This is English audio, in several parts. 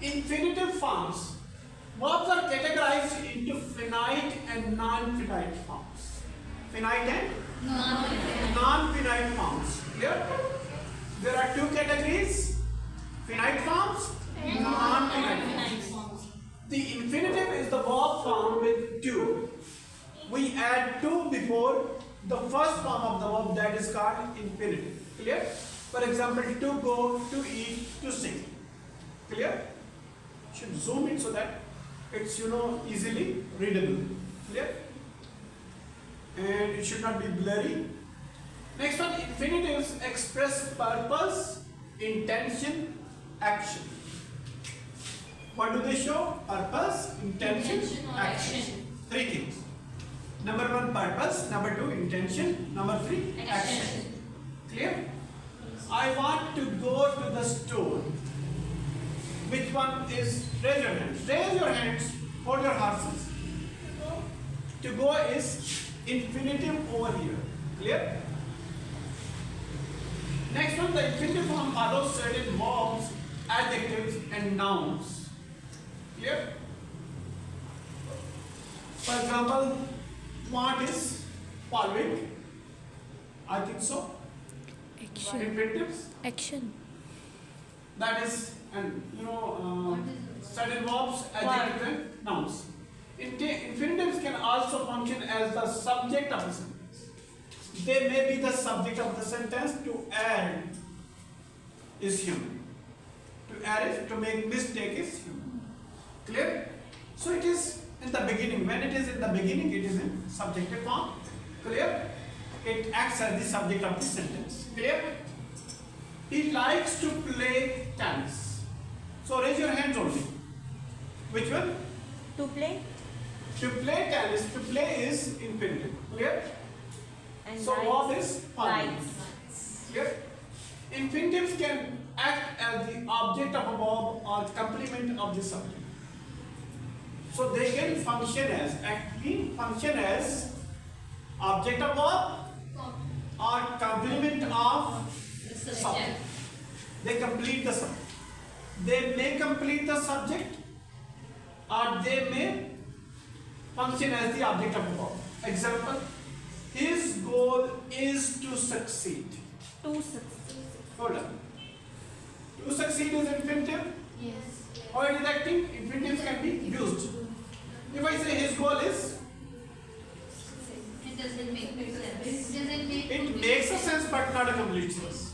Infinitive forms. Verbs are categorized into finite and non-finite forms. Finite and non-finite forms. Clear? There are two categories: finite forms and non-finite forms. The infinitive is the verb form with to. We add to before the first form of the verb, that is called infinitive. Clear? For example, to go, to eat, to sing. Clear? Should zoom it so that it's easily readable. Clear? And it should not be blurry. Next one, infinitives express purpose, intention, action. What do they show? Purpose, intention, action. Three things. Number one, purpose. Number two, intention. Number three, action. Clear? I want to go to the store. Which one is? Raise your hands. Raise your hands. Hold your horses. To go is infinitive over here. Clear? Next one, the infinitive form follows certain verbs, adjectives, and nouns. Clear? For example, want is following. I think so. Action. Infinitives. Action. That is, and certain verbs, adjectives, and nouns. Infinitives can also function as the subject of the sentence. They may be the subject of the sentence. To add is human. To add is to make mistake is human. Clear? So it is in the beginning. When it is in the beginning, it is in subjective form. Clear? It acts as the subject of the sentence. Clear? He likes to play tennis. So raise your hands only. Which one? To play. To play tennis. To play is infinitive. Clear? And So verb is following. likes. Clear? Infinitives can act as the object of a verb or complement of the subject. So they can function as object of verb or complement of subject. They complete the subject. They may complete the subject or they may function as the object of a verb. Example, his goal is to succeed. To succeed. Hold on. To succeed is infinitive. Yes. How it is acting? Infinitives can be used. If I say his goal is, It doesn't make sense. it makes a sense but not a complete sense.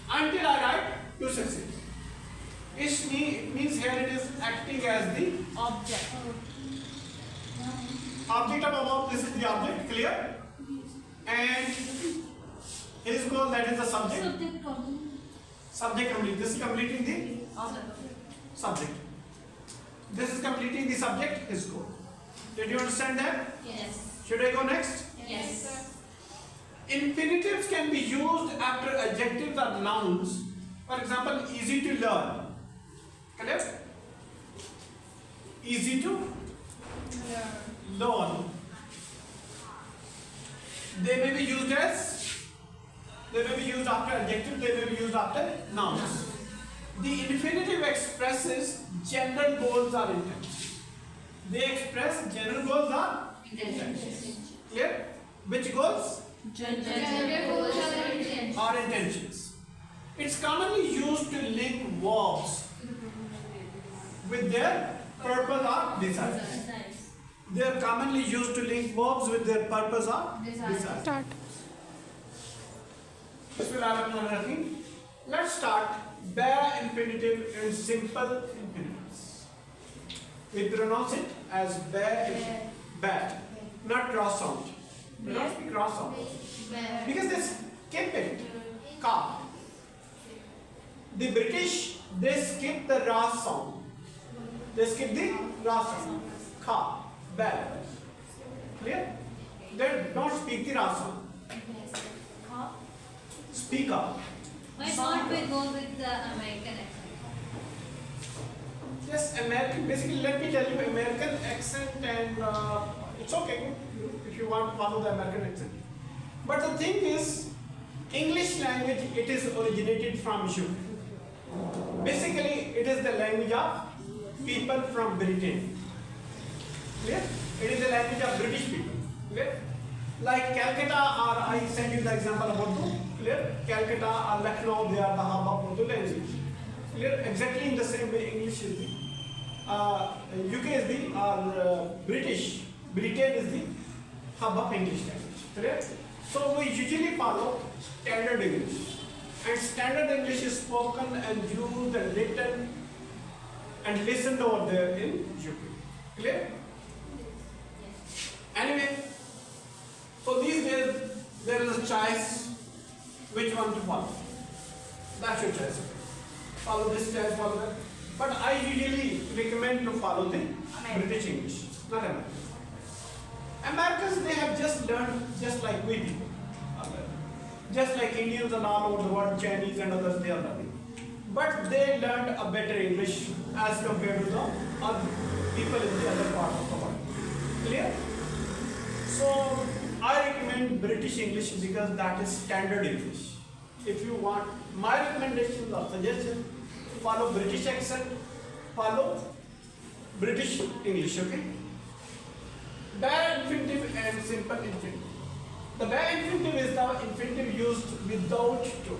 Until I write to succeed. It means here it is acting as the Object. object of a verb. This is the object, clear? And his goal, that is the subject. Subject complete. This is completing the subject. This is completing the subject, his goal. Did you understand that? Yes. Should I go next? Yes. Infinitives can be used after adjectives or nouns. For example, easy to learn. Correct? Easy to learn. They may be used after adjectives, they may be used after nouns. The infinitive expresses general goals or intents. They express general goals or intents. Clear? Which goals? Or intentions. It's commonly used to link verbs with their purpose or desire. They are commonly used to link verbs with their purpose or desire. Start. Bismillahirrahmanirrahim. Let's start bare infinitive and simple infinitives. We pronounce it as bare, not cross sound. We don't speak cross sound because they skip it. Ka. The British, they skip the ra sound. They skip the ra sound. Ka. Bare. Clear? They don't speak the ra sound. Speak up. Why can't we go with the American accent? Yes, American. Basically, let me tell you, American accent, and it's okay if you want to follow the American accent. But the thing is, English language, it is originated from UK. Basically, it is the language of people from Britain. Clear? It is the language of British people. Clear? Like Calcutta, or I send you the example of Urdu. Clear? Calcutta or Lucknow, they are the hub of Urdu language. Clear? Exactly in the same way English is the UK is the British. Britain is the hub of English language. Clear? So we usually follow standard English. And standard English is spoken and used and written and listened over there in UK. Clear? Anyway, so these days there is a choice which one to follow. That's your choice. Follow this choice, follow that. But I usually recommend to follow the British English, not American. Americans, they have just learned just like we do. Just like Indians and all over the world, Chinese and others, they are learning. But they learned a better English as compared to the other people in the other part of the world. Clear? So I recommend British English because that is standard English. If you want my recommendations or suggestions, follow British accent, follow British English, okay? Bare infinitive and simple infinitive. The bare infinitive is the infinitive used without to.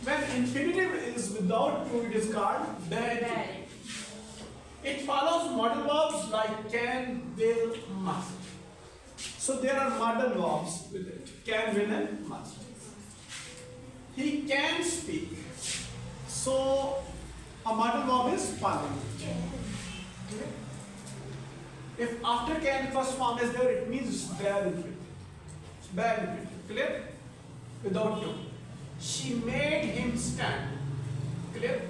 When infinitive is without to, it is called bare infinitive. It follows modal verbs like can, will, must. So there are modal verbs with it. Can, will, and must. He can speak. So a modal verb is following. If after can first form is there, it means bare infinitive. Bare infinitive. Clear? Without to. She made him stand. Clear?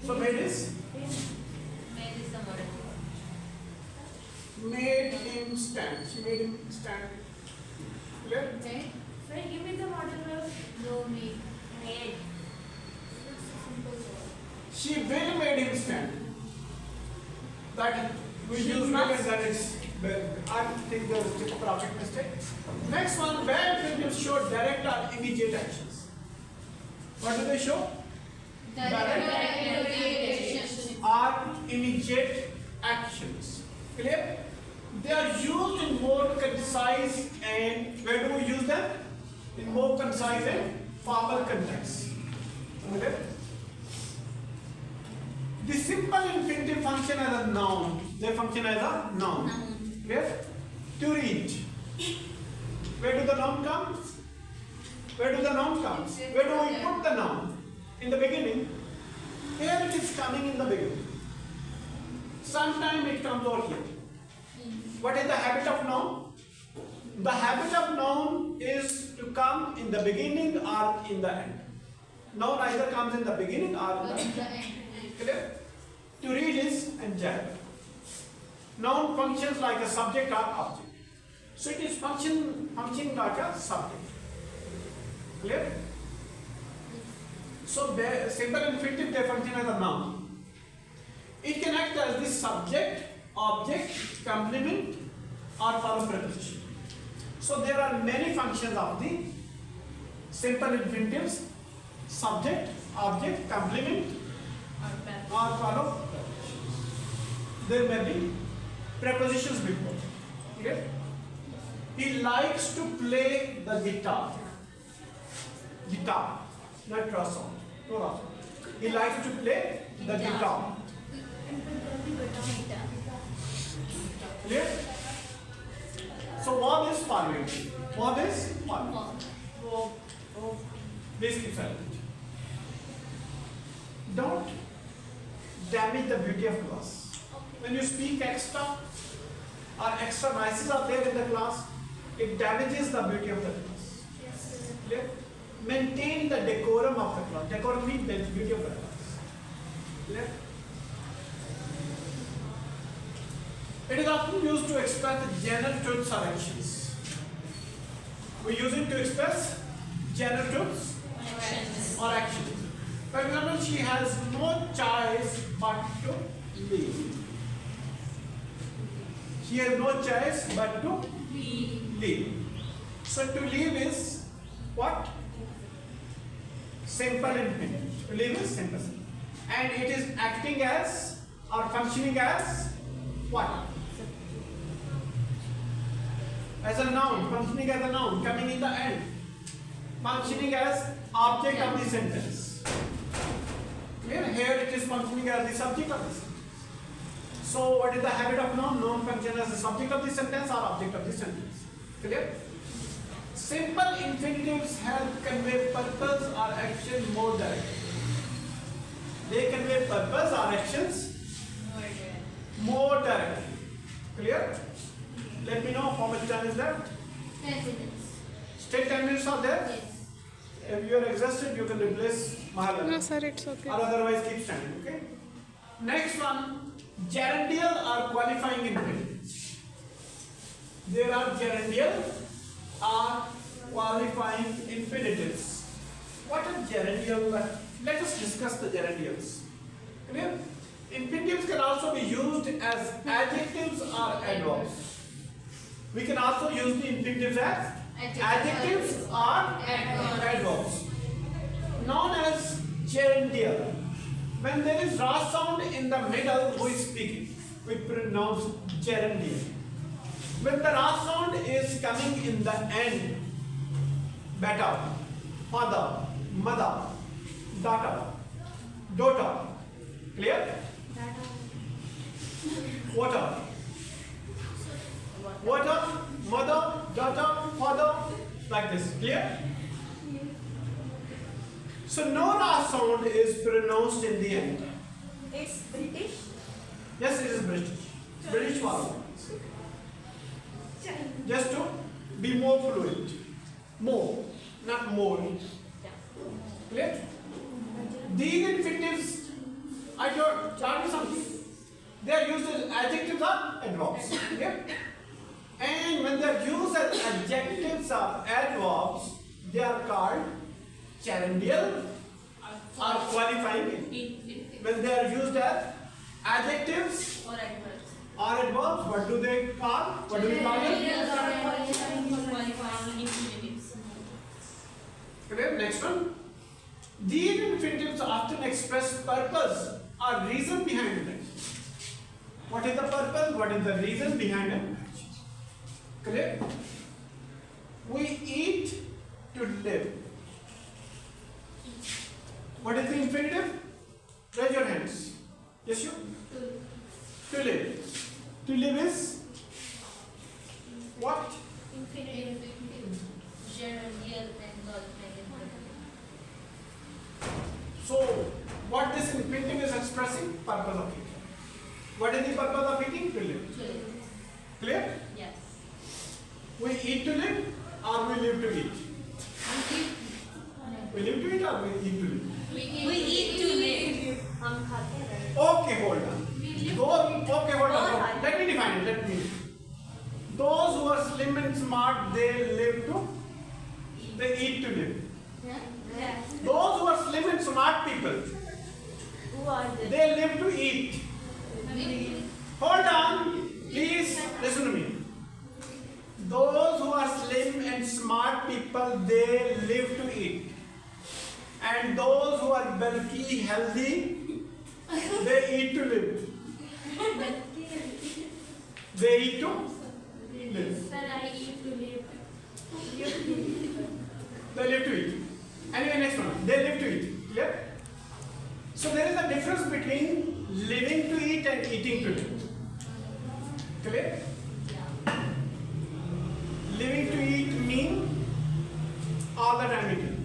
So made is? Made is the modal verb. Made him stand. She made him stand. Clear? Okay. Friend, give me the model verb. No made. Made. She will made him stand. That we She use will must. and that is I think there is a perfect mistake. Next one, where infinitive show direct or immediate actions. What do they show? Are immediate actions. Clear? They are used in more concise and where do we use them? In more concise and formal context. Clear? The simple infinitive function as a noun. They function as a noun. Clear? To read. Where do the noun come? Where do the noun come? Where do we put the noun? In the beginning. Here it is coming in the beginning. Sometime it comes over here. What is the habit of noun? The habit of noun is to come in the beginning or in the end. Noun either comes in the beginning or in the end. Clear? To read is adjective. Noun functions like a subject or object. So it is functioning like a subject. Clear? So simple infinitive, they function as a noun. It can act as the subject, object, complement, or follow preposition. So there are many functions of the simple infinitives: subject, object, complement, or follow prepositions. There may be prepositions before. Okay? He likes to play the guitar. Guitar, not rasong. No rasong. He likes to play the guitar. Clear? So verb is following. Verb is following. Please keep silent. Don't damage the beauty of class. When you speak extra or extra noises are there in the class, it damages the beauty of the class. Clear? Maintain the decorum of the class. Decorum means the beauty of the class. Clear? It is often used to express general truths or actions. We use it to express general truths or actions. For example, she has no choice but to leave. She has no choice but to leave. So to live is what? Simple infinitive. To live is simple. And it is acting as or functioning as what? As a noun, functioning as a noun, coming in the end. Functioning as object of the sentence. Clear? Here it is functioning as the subject of the sentence. So what is the habit of noun? Noun function as the subject of the sentence or object of the sentence. Clear? Simple infinitives help convey purpose or action more directly. They convey purpose or actions more directly. Clear? Let me know how much time is left. 10 minutes. Still 10 minutes are there? Yes. If you are exhausted, you can replace Mahalan. No, sir, it's okay. Or otherwise keep standing, okay? Next one, gerundial or qualifying infinitives. There are gerundial or qualifying infinitives. What are gerundial? Let us discuss the gerundials. Clear? Infinitives can also be used as adjectives or adverbs. We can also use the infinitives as adjectives or adverbs. Known as gerundial. When there is raw sound in the middle, who is speaking? We pronounce gerundial. When the raw sound is coming in the end, better, father, mother, daughter, daughter. Clear? Water. Water, mother, daughter, father, like this. Clear? So no raw sound is pronounced in the end. It's British. Yes, it is British. British vowel. Just to be more fluent. More, not more. Clear? These infinitives, I taught you something. They are used as adjectives or adverbs. Clear? And when they are used as adjectives or adverbs, they are called gerundial or qualifying. When they are used as adjectives Or adverbs. or adverbs, what do they call? What do we call them? Qualifying infinitives. Okay, next one. These infinitives often express purpose or reason behind it. What is the purpose? What is the reason behind it? Clear? We eat to live. What is the infinitive? Raise your hands. Yes, you? To live. To live is what? Infinitive. Gerundial and qualifying infinitive. So, what this infinitive is expressing? Purpose of eating. What is the purpose of eating? To live. To live. Clear? Yes. We eat to live or we live to eat? We live to eat or we eat to live? We eat to live. हम खाते हैं. Okay, hold on. Okay, hold on. Let me define it. Those who are slim and smart, they eat to live. Yeah. Those who are slim and smart people, Who are they? they live to eat. Hold on, please listen to me. Those who are slim and smart people, they live to eat. And those who are bulky, healthy, they eat to live. They eat to live. Sir, I eat to live. They live to eat. Anyway, next one. They live to eat. Clear? So there is a difference between living to eat and eating to live. Clear? Living to eat mean all the time eating.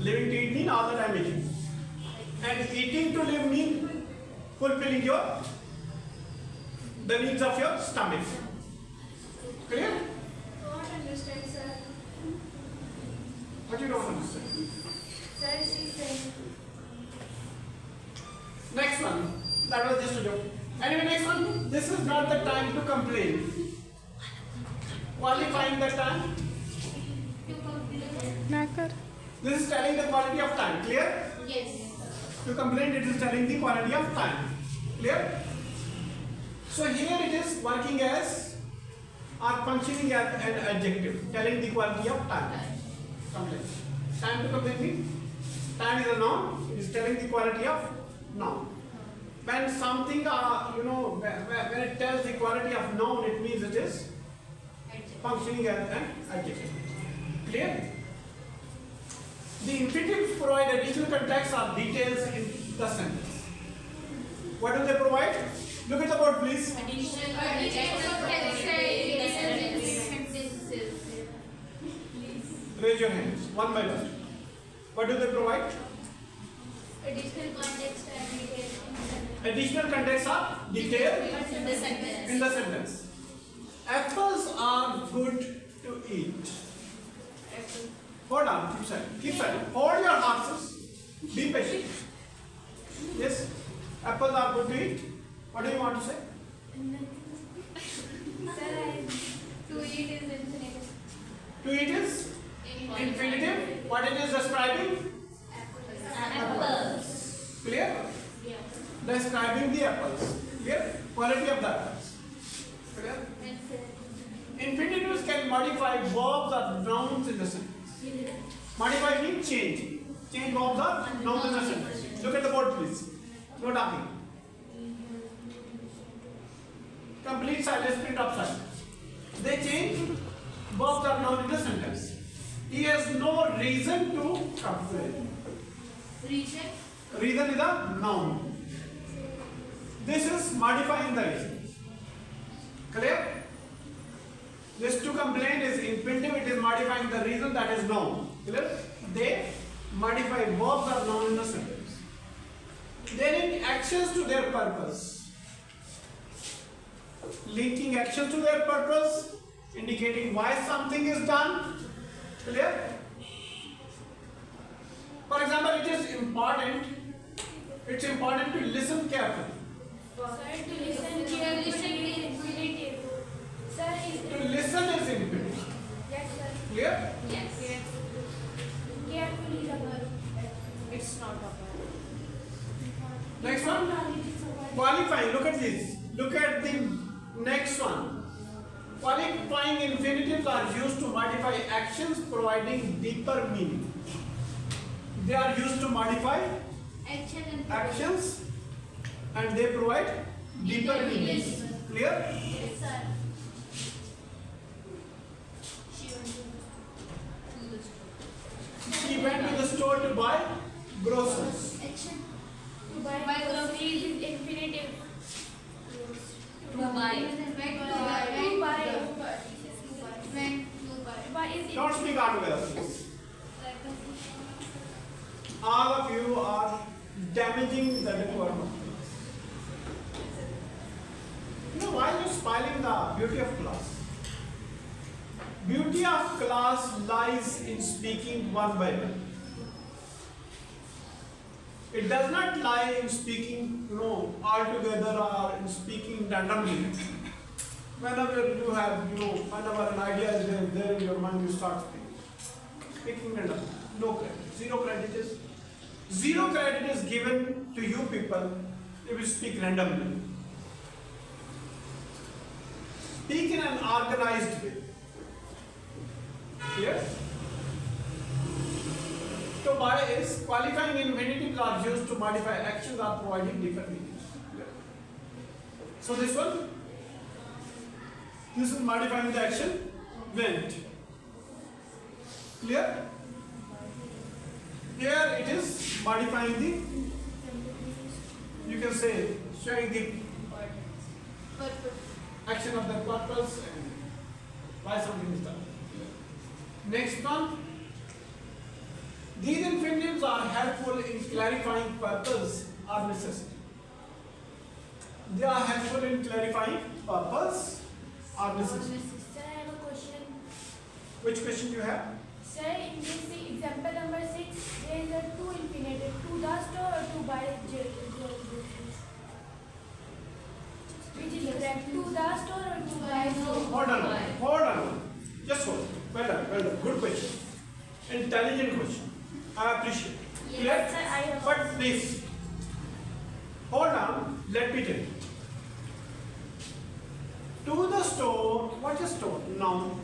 Living to eat mean all the time eating. And eating to live mean fulfilling the needs of your stomach. Clear? Don't understand, sir. What you don't understand? Sir, she's saying. Next one. That was just a joke. Anyway, next one. This is not the time to complain. Qualifying the time. Knacker. This is telling the quality of time. Clear? Yes. To complain, it is telling the quality of time. Clear? So here it is working as are functioning as an adjective, telling the quality of time. Complaint. Time to complain means time is a noun. It is telling the quality of noun. When something, when it tells the quality of noun, it means it is functioning as an adjective. Clear? The infinitives provide additional context or details in the sentence. What do they provide? Look at the board, please. Raise your hands, one by one. What do they provide? Additional context and detail Additional context or detail in the sentence. in the sentence. Apples are good to eat. Hold on, keep silent. Keep silent. Hold your horses. Be patient. Yes? Apples are good to eat. What do you want to say? To eat is infinitive. To eat is infinitive. What it is describing? Apples. Clear? Yeah. Describing the apples. Clear? Quality of the apples. Clear? Infinitives can modify verbs or nouns in the sentence. Modify means change. Change verbs or nouns in the sentence. Look at the board, please. No talking. Complete silence, print of silence. They change verbs or nouns in the sentence. He has no reason to complain. Reason. Reason is a noun. This is modifying the reason. Clear? This to complain is infinitive, it is modifying the reason that is noun. Clear? They modify verbs or noun in the sentence. They link actions to their purpose. Linking actions to their purpose, indicating why something is done. Clear? For example, it's important to listen carefully. Sir, to listen carefully is infinitive. Sir, To listen is infinitive. yes, sir. Clear? Yes. Carefully is a verb. It's not a verb. Next one. Qualifying. Look at this. Look at the next one. Qualifying infinitives are used to modify actions, providing deeper meaning. They are used to modify Action and actions and they provide deeper meaning. Clear? Yes, sir. She went to the store. She went to the store to buy groceries. Action. To buy Buy groceries is infinitive. To buy. To buy. Went to buy. Buy is Don't speak out together, please. All of you are damaging the decorum of class. You know why you're spoiling the beauty of class? Beauty of class lies in speaking one by one. It does not lie in speaking, all together or in speaking randomly. Whenever you have, whenever an idea is there in your mind, you start speaking. Speaking randomly. No credit. Zero credit is given to you people if you speak randomly. Speak in an organized way. Clear? To buy is qualifying infinitives are used to modify actions or providing deeper meanings. Clear? So this is modifying the action went. Clear? Here it is modifying you can say, showing the action of the purpose and why something is done. Next one. These infinitives are helpful in clarifying purpose or necessity. They are helpful in clarifying purpose or necessity. Sir, I have a question. Which question do you have? Sir, in this example number 6, there is a to infinitive. To the store or to buy groceries? Which is correct? To the store or to buy groceries? Hold on. Just hold. Well done. Good question. Intelligent question. I appreciate it. Yes, sir, I have. But please, hold on. Let me tell you. To the store. What is store? Noun.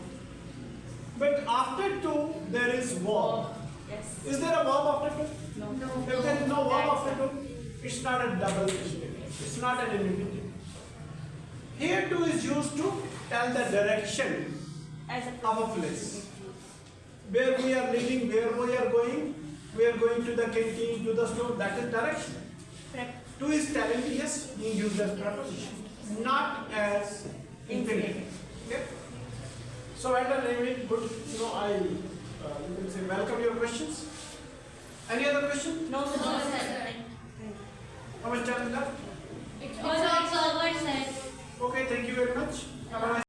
But after to there is verb. Yes. Is there a verb after to? No. If there is no verb after to, it's not a double infinitive. It's not an infinitive. Here to is used to tell the direction As a of a place. Where we are living, where we are going to the canteen, to the store, that is direction. correct. To is telling yes, being used as preposition, not as infinitive. Okay? So at the name good, I you can say welcome your questions. Any other question? No, sir. No, sir. How much time is left? It's all covered, sir. Okay, thank you very much. Have a nice